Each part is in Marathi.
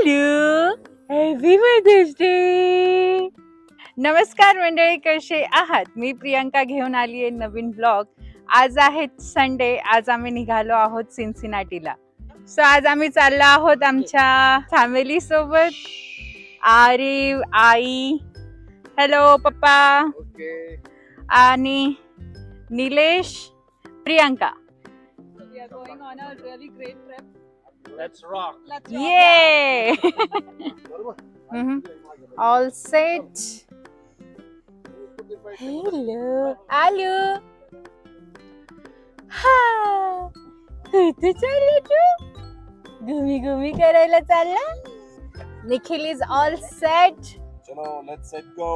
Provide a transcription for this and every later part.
Hello, happy mother's day. नमस्कार मंडळी, कसे आहात? मी प्रियांका घेऊन आली आहे नवीन ब्लॉग. आज आहे संडे. आज आम्ही निघालो आहोत सिन्सिनाटीला. सो आज आम्ही चाललो आहोत आमच्या फॅमिली सोबत. आरिव, आई, हॅलो पप्पा आणि Nilesh, Priyanka. We are going on a really great trip. Let's rock. Yay! All set. Hello. Hello. हा. कुठे चालला तू? घुमी करायला चालला? Nikhil is all set. Chalo, let's set go.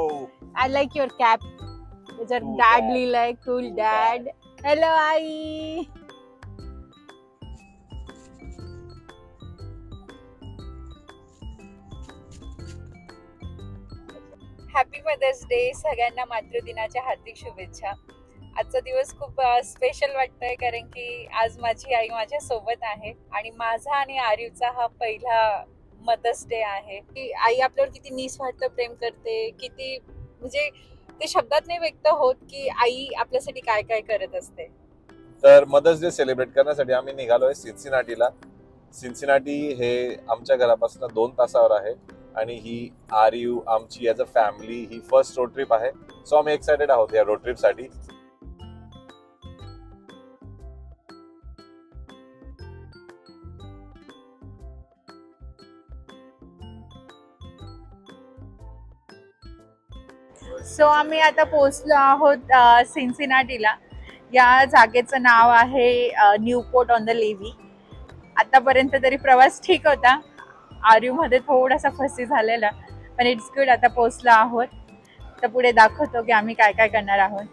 I like your cap. त्याच्यावर Cool dad dad. लिहिलंय, cool dad. Hello आई. Happy mother's day. सगळ्यांना मातृदिनाच्या हार्दिक शुभेच्छा. आजचा दिवस खूप स्पेशल वाटतोय, कारण की आज माझी आई माझ्या सोबत आहे आणि माझा आणि आरिवचा हा पहिला मदर्स डे आहे. की आई आपल्यावर किती निस्वार्थ प्रेम करते, किती म्हणजे ते शब्दात नाही व्यक्त होत की आई आपल्यासाठी काय काय करत असते. तर मदर्स डे सेलिब्रेट करण्यासाठी आम्ही निघालोय सिन्सिनाटीला. सिन्सिनाटी हे आमच्या घरापासून 2 तासावर आहे आणि ही आरिव आमची as a family he first road trip आहे. सो आम्ही एक्सायटेड आहोत या रोड ट्रिप साठी. सो आम्ही आता पोहोचलो आहोत सिन्सिनाटीला. या जागेचं नाव आहे न्यूपोर्ट ऑन द लेव्ही. आतापर्यंत तरी प्रवास ठीक होता. आरिवमध्ये थोडासा फसी झालेला, पण इट्स गुड. आता पोहोचलो आहोत, तर पुढे दाखवतो की आम्ही काय काय करणार आहोत.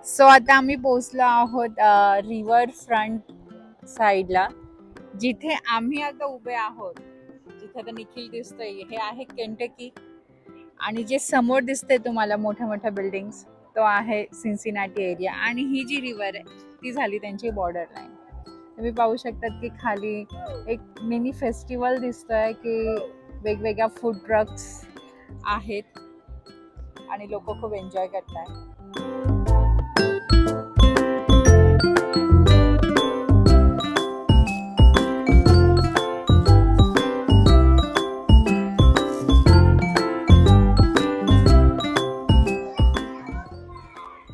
सो आता आम्ही पोहोचलो आहोत रिव्हर फ्रंट साईडला, जिथे आम्ही आता उभे आहोत. जिथे आता निखिल दिसतोय हे आहे केंटकी, आणि जे समोर दिसते तुम्हाला मोठ्या मोठ्या बिल्डिंग्स, तो आहे सिन्सिनाटी एरिया. आणि ही जी रिव्हर आहे ती झाली त्यांची बॉर्डर लाईन. तुम्ही पाहू शकतात की खाली एक मिनी फेस्टिवल दिसतोय, की वेगवेगळ्या फूड ट्रक्स आहेत आणि लोक खूप एन्जॉय करतात.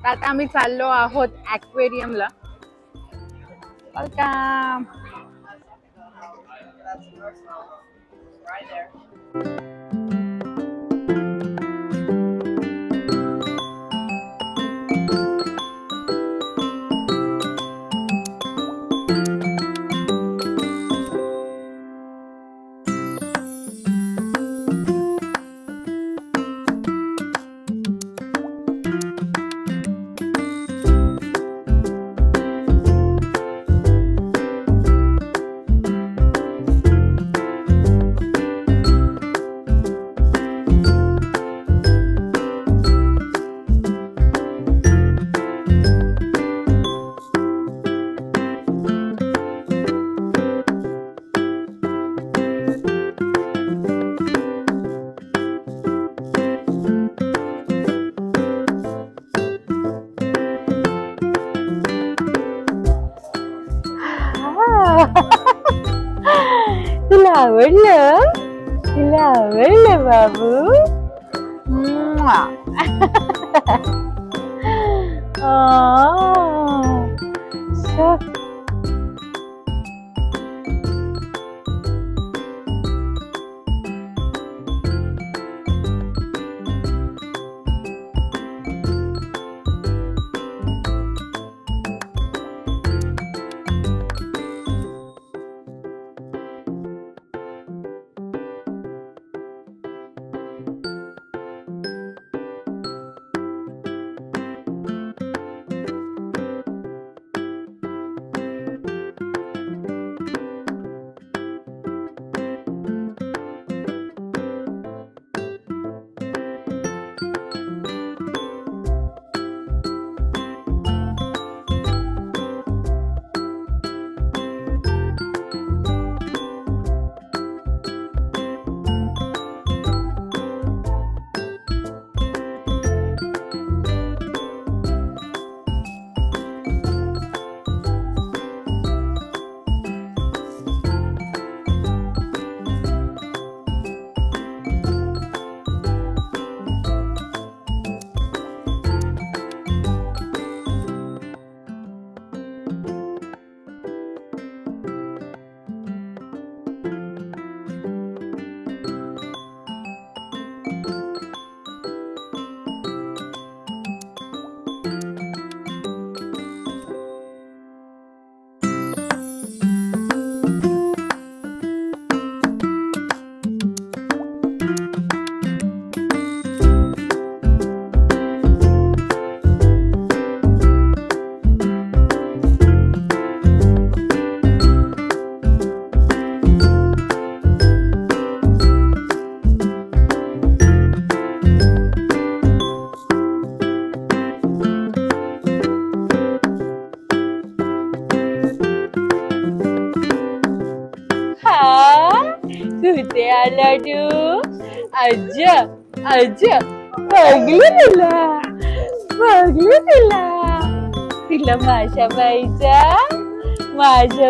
आता आम्ही चाललो आहोत ॲक्वेरियमला. वेलकम. आवडलं? तुला आवडलं बाबू? म्वा. So कुठे आला तू? आज्जा आज्जा बघलं तिला माशा बाईचा माझ्या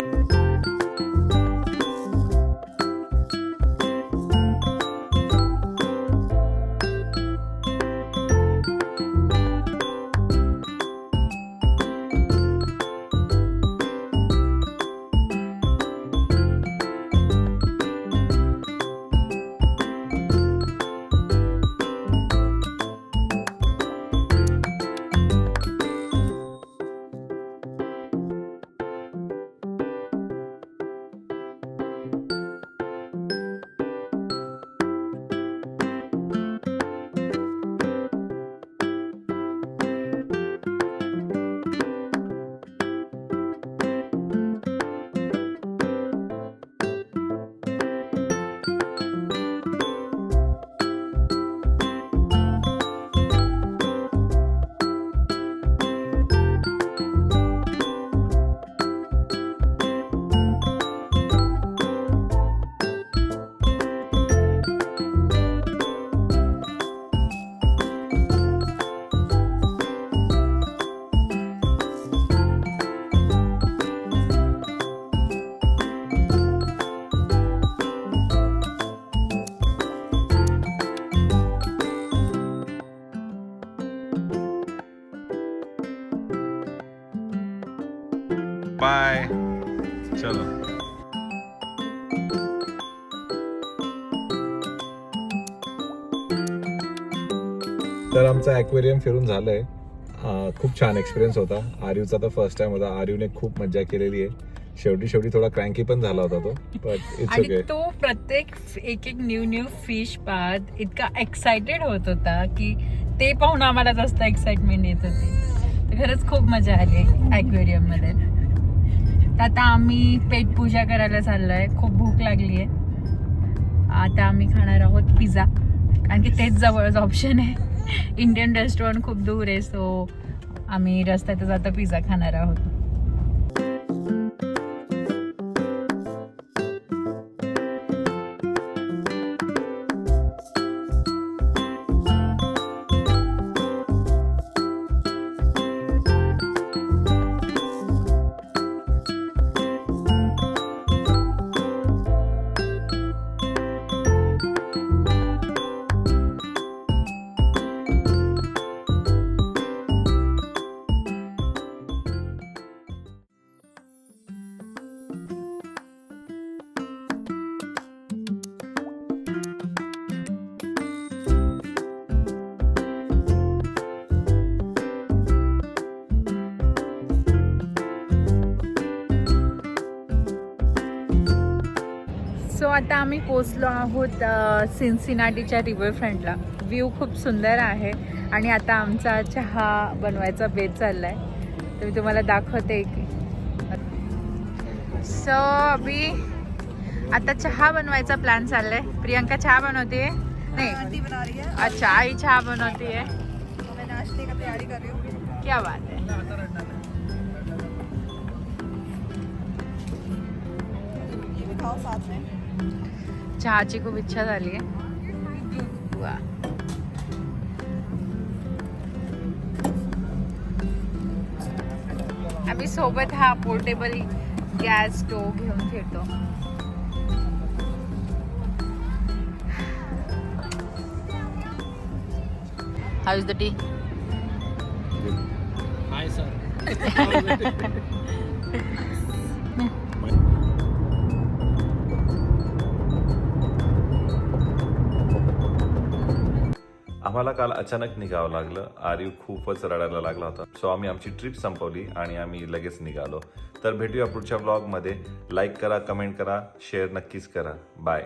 बाय. चलो. तर आमचा ॲक्वेरियम फिरून झालंय. खूप छान एक्सपिरियन्स होता. आर्यूचा तर फर्स्ट टाइम होता. आर्यूने खूप मज्जा केलेली आहे. शेवटी थोडा क्रँकी पण झाला होता तो, बट इट्स ओके. तो प्रत्येक एक न्यू फिश पाहत इतका एक्साइटेड होत होता की ते पाहून आम्हाला जास्त एक्साइटमेंट येत होती. खरंच खूप मजा आली ॲक्वेरियम मध्ये. आता आम्ही पेट पूजा करायला चाललोय. खूप भूक लागली आहे. आता आम्ही खाणार आहोत पिझ्झा, कारण की तेच जवळच ऑप्शन आहे. इंडियन रेस्टॉरंट खूप दूर आहे, सो आम्ही रस्त्यातच आता पिझ्झा खाणार आहोत. आता आम्ही पोचलो आहोत सिन्सिनाटीच्या रिव्हरफ्रंटला. व्ह्यू खूप सुंदर आहे आणि आता आमचा चहा बनवायचा बेत चाललाय, तर मी तुम्हाला दाखवते की. सो अभी आता चहा बनवायचा प्लॅन चाललाय. प्रियंका चहा बनवते नाही, आंटी बना रही है। अच्छा आई चहा बनवती है. तो मैं नाश्ते का तैयारी कर रही हूँ। क्या बात है. ये भी खाओ साथ में। चहाची खूप इच्छा झाली आहे. वा. आम्ही सोबत हा पोर्टेबल गॅस स्टोव घेऊन फिरतो. How is the T? Hi, sir. आम्हाला काल अचानक निघावं लागलं. आर्यू खूपच रडायला लागला होता. सो आम्ही आमची ट्रिप संपवली आणि आम्ही लगेच निघालो. तर भेटूया पुढच्या ब्लॉगमध्ये. लाईक करा, कमेंट करा, शेअर नक्कीच करा. बाय.